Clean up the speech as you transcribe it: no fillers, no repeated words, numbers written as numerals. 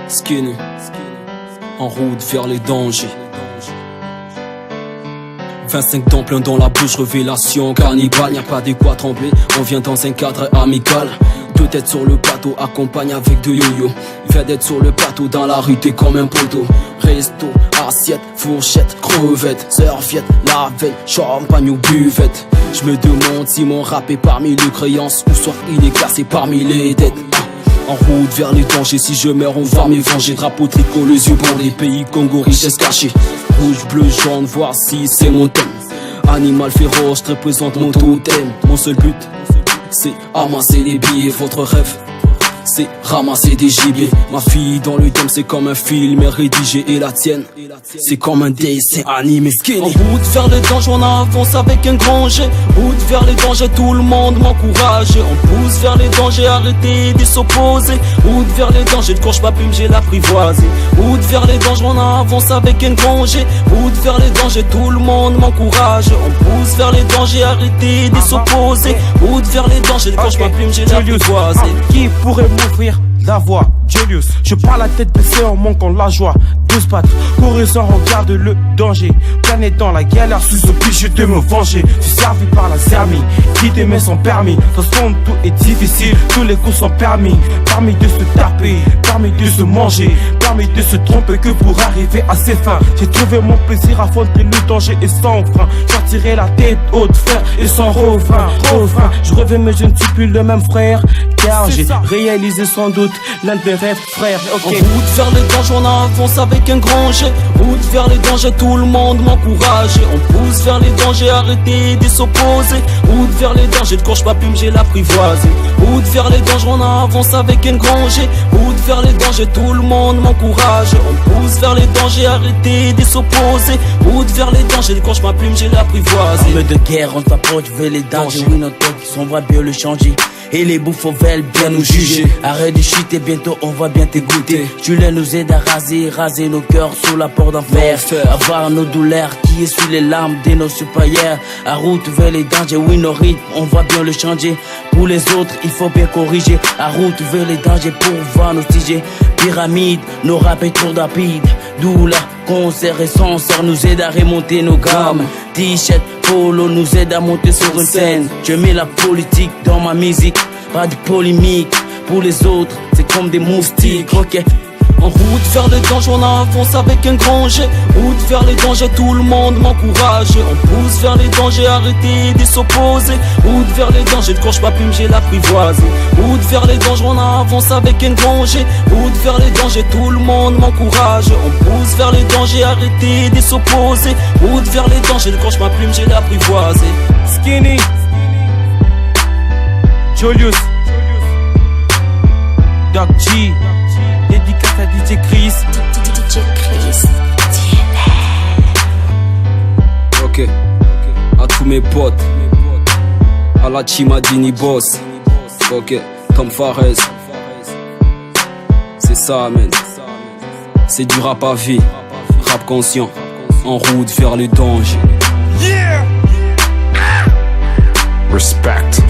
Skinny, en route vers les dangers. 25 dents plein dans la bouche, révélation cannibale. Y'a pas de quoi trembler, on vient dans un cadre amical. Deux têtes sur le plateau, accompagne avec deux yo-yo. Vedette sur le plateau, dans la rue t'es comme un poteau. Resto, assiette, fourchette, crevette, serviette, la veille, champagne ou buvette. Je me demande si mon rap est parmi les créances ou soit il est classé parmi les dettes. En route vers les dangers, si je meurs on va m'évanger. Drapeau tricot, les yeux bandés, pays Congo, richesse cachée. Rouge, bleu, jaune, voici c'est mon thème. Animal féroce, je représente mon totem. Mon seul but, c'est amasser les billets. Votre rêve, c'est ramasser des gibiers. Ma fille dans le thème, c'est comme un film rédigé. Et la tienne, c'est comme un dessin animé. Skinny. En route vers les dangers, on avance avec un grand G. Route vers les dangers, tout le monde m'encourage. On pousse vers les dangers, arrêtez de s'opposer. Route vers les dangers, de course pas plume, j'ai l'apprivoisé. Route vers les dangers, on avance avec un grand G. Route vers les dangers, tout le monde m'encourage. On pousse vers les dangers, arrêtez de s'opposer. Route vers les dangers, de course pas plume, j'ai l'apprivoisé. Qui pourrait m'ouvrir la voix? Julius, je parle la tête baissée en manquant la joie. 12 pattes, courir sans regarde le danger. Planer dans la galère, sous obligé de me venger. Je suis servi par la sermie, qui t'aimait sans permis. De toute façon, tout est difficile, tous les coups sont permis. Permis de se taper, permis de se manger, permis de se tromper que pour arriver à ses fins. J'ai trouvé mon plaisir, affronter le danger et sans frein. Sortirai la tête haute, frère, et sans refrain. Je reviens mais je ne suis plus le même frère. Car j'ai réalisé sans doute l'un des rêves, frère. En route vers les dangers, on avance avec un grand G. Route vers les dangers, tout le monde m'encourage. On pousse vers les dangers, arrêtez de s'opposer. Route vers les dangers, de course pas plume, j'ai l'apprivoisé. Route vers les dangers, on avance avec un grand G. Route vers les dangers, tout le monde m'encourage. On pousse vers les dangers, arrêtez de s'opposer. Route vers les dangers, de course pas plume, j'ai l'apprivoisé. Arme de guerre, on s'approche vers les dangers. Oui, notre tête, on va bien le changer. Et les bouffons veulent bien nous juger. Arrête de chuter, bientôt on va bien t'écouter. Julien nous aide à raser nos cœurs sous la porte d'enfer. Avoir nos douleurs qui essuient les larmes de nos supérieurs. À route vers les dangers, oui nos rythmes, on va bien le changer. Pour les autres, il faut bien corriger. À route vers les dangers pour voir nos tiger. Pyramide, nos rap est trop rapide. D'où la concert et concert nous aide à remonter nos gammes. T-shirt, polo nous aide à monter sur une scène. Je mets la politique dans ma musique, pas de polémique. Pour les autres, c'est comme des moustiques, ok. En route vers les dangers, on avance avec un grand G. Route vers les dangers, tout le monde m'encourage. On pousse vers les dangers, arrêtez de s'opposer. Route vers les dangers, de course pas plume, j'ai l'apprivoisé. Route vers les dangers, on avance avec un grand G. Route vers les dangers, tout le monde m'encourage. On pousse vers les dangers, arrêtez de s'opposer. Route vers les dangers, de course pas plume, j'ai l'apprivoisé. Skinny, Julius, Doc G, dédicace à DJ Chris. DJ Chris, Ok, à tous mes potes, à la Chimadini Boss. Ok, Tom Fares. C'est ça, man. C'est du rap à vie, rap conscient, en route vers les dangers. Respect.